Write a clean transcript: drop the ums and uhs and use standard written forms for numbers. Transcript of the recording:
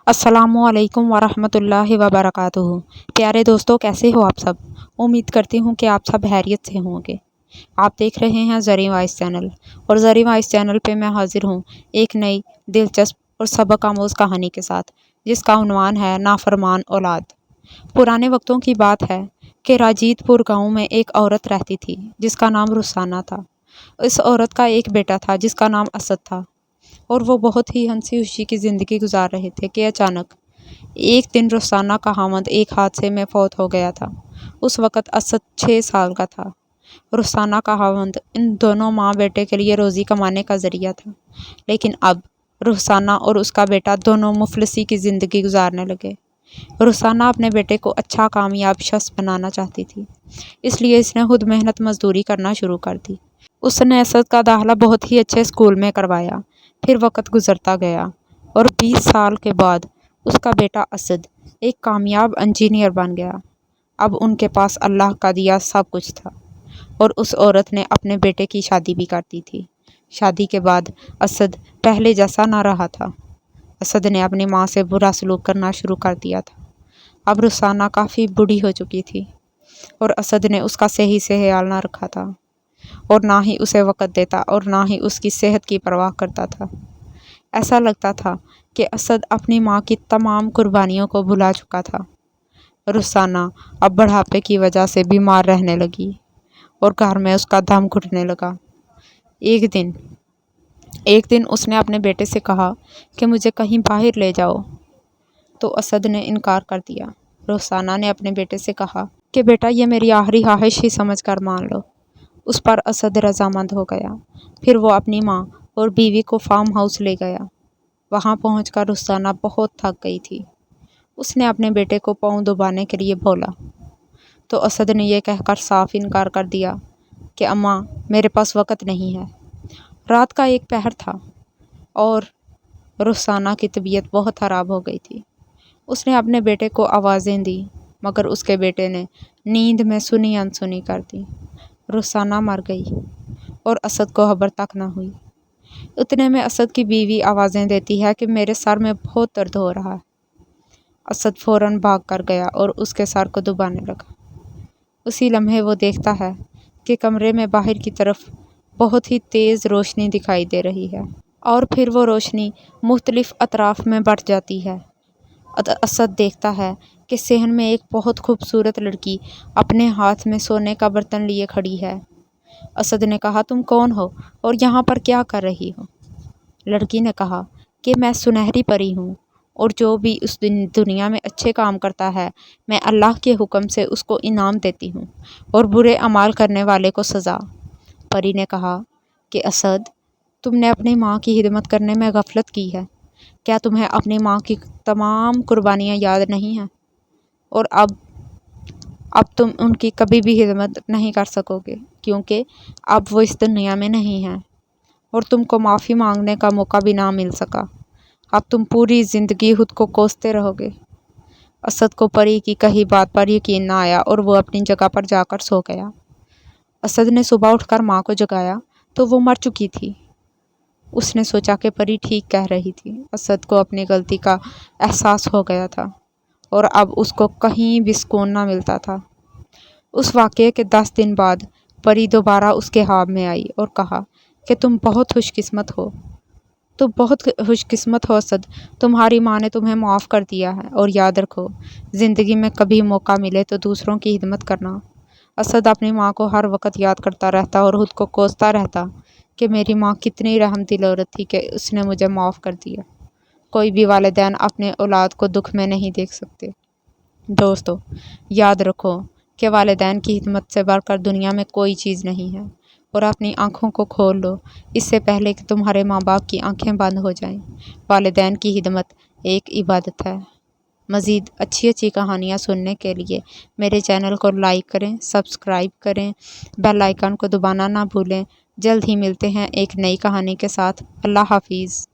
अस्सलामुअलैकुम वरहमतुल्लाहि वबरकातुहू। प्यारे दोस्तों, कैसे हो आप सब। उम्मीद करती हूँ कि आप सब खैरियत से होंगे। आप देख रहे हैं ज़री वॉइस चैनल और ज़री वॉइस चैनल पे मैं हाजिर हूँ एक नई दिलचस्प और सबक आमोज़ कहानी के साथ, जिसका उन्वान है नाफरमान औलाद। पुराने वक्तों की बात है कि राजीतपुर गाँव में एक औरत रहती थी जिसका नाम रुखसाना था। इस औरत का एक बेटा था जिसका नाम असद था और वो बहुत ही हंसी खुशी की ज़िंदगी गुजार रहे थे कि अचानक एक दिन रुखसाना का खामद एक हादसे में फौत हो गया था। उस वक़्त असद 6 साल का था। रुखसाना का खामद इन दोनों माँ बेटे के लिए रोज़ी कमाने का ज़रिया था, लेकिन अब रुखसाना और उसका बेटा दोनों मुफलिसी की ज़िंदगी गुजारने लगे। रुखसाना अपने बेटे को अच्छा कामयाब शख्स बनाना चाहती थी, इसलिए इसने खुद मेहनत मजदूरी करना शुरू कर दी। उसने असद का दाखिला बहुत ही अच्छे स्कूल में करवाया। फिर वक़्त गुज़रता गया और 20 साल के बाद उसका बेटा असद एक कामयाब इंजीनियर बन गया। अब उनके पास अल्लाह का दिया सब कुछ था और उस औरत ने अपने बेटे की शादी भी कर दी थी। शादी के बाद असद पहले जैसा ना रहा था। असद ने अपनी माँ से बुरा सलूक करना शुरू कर दिया था। अब रुखसाना काफ़ी बूढ़ी हो चुकी थी और असद ने उसका सही से ख्याल ना रखा था और ना ही उसे वक़्त देता और ना ही उसकी सेहत की परवाह करता था। ऐसा लगता था कि असद अपनी माँ की तमाम कुर्बानियों को भुला चुका था। रुखसाना अब बुढ़ापे की वजह से बीमार रहने लगी और घर में उसका दम घुटने लगा। एक दिन उसने अपने बेटे से कहा कि मुझे कहीं बाहर ले जाओ, तो असद ने इनकार कर दिया। रुखसाना ने अपने बेटे से कहा कि बेटा, ये मेरी आखिरी ख्वाहिश ही समझ कर मान लो। उस पर असद रजामंद हो गया। फिर वो अपनी माँ और बीवी को फार्म हाउस ले गया। वहाँ पहुंचकर रुखसाना बहुत थक गई थी। उसने अपने बेटे को पाँव दबाने के लिए बोला, तो असद ने यह कहकर साफ इनकार कर दिया कि अम्मा, मेरे पास वक़्त नहीं है। रात का एक पहर था और रुखसाना की तबीयत बहुत ख़राब हो गई थी। उसने अपने बेटे को आवाज़ें दी, मगर उसके बेटे ने नींद में सुनी अनसुनी कर दी। रुखसाना मर गई और असद को खबर तक न हुई। उतने में असद की बीवी आवाज़ें देती है कि मेरे सर में बहुत दर्द हो रहा है। असद फ़ौरन भाग कर गया और उसके सर को दबाने लगा। उसी लम्हे वो देखता है कि कमरे में बाहर की तरफ बहुत ही तेज़ रोशनी दिखाई दे रही है और फिर वो रोशनी मुख्तलिफ अतराफ में बढ़ जाती है। असद देखता है कि सेहन में एक बहुत खूबसूरत लड़की अपने हाथ में सोने का बर्तन लिए खड़ी है। असद ने कहा, तुम कौन हो और यहाँ पर क्या कर रही हो? लड़की ने कहा कि मैं सुनहरी परी हूँ और जो भी उस दुनिया में अच्छे काम करता है, मैं अल्लाह के हुक्म से उसको इनाम देती हूँ और बुरे अमाल करने वाले को सज़ा। परी ने कहा कि असद, तुमने अपनी माँ की खिदमत करने में गफलत की है। क्या तुम्हें अपनी माँ की तमाम कुर्बानियाँ याद नहीं हैं? और अब तुम उनकी कभी भी खिदमत नहीं कर सकोगे, क्योंकि अब वो इस दुनिया में नहीं हैं और तुमको माफ़ी मांगने का मौका भी ना मिल सका। अब तुम पूरी ज़िंदगी खुद को कोसते रहोगे। असद को परी की कही बात पर यकीन ना आया और वो अपनी जगह पर जाकर सो गया। असद ने सुबह उठकर माँ को जगाया तो वो मर चुकी थी। उसने सोचा कि परी ठीक कह रही थी। असद को अपनी गलती का एहसास हो गया था और अब उसको कहीं भी सुकून ना मिलता था। उस वाक़ये के 10 दिन बाद परी दोबारा उसके ख्वाब में आई और कहा कि तुम बहुत खुशकिस्मत हो। तुम बहुत खुशकिस्मत हो असद, तुम्हारी माँ ने तुम्हें माफ़ कर दिया है और याद रखो, ज़िंदगी में कभी मौका मिले तो दूसरों की खिदमत करना। असद अपनी माँ को हर वक्त याद करता रहता और ख़ुद को कोसता रहता कि मेरी माँ कितनी रहमदिल औरत थी कि उसने मुझे माफ़ कर दिया। कोई भी वालिदैन अपने औलाद को दुख में नहीं देख सकते। दोस्तों, याद रखो कि वालिदैन की खिदमत से बढ़कर दुनिया में कोई चीज़ नहीं है और अपनी आँखों को खोल लो इससे पहले कि तुम्हारे माँ बाप की आँखें बंद हो जाएं। वालिदैन की खिदमत एक इबादत है। मज़ीद अच्छी कहानियाँ सुनने के लिए मेरे चैनल को लाइक करें, सब्सक्राइब करें, बेल आइकन को दबाना ना भूलें। जल्द ही मिलते हैं एक नई कहानी के साथ। अल्लाह हाफिज़।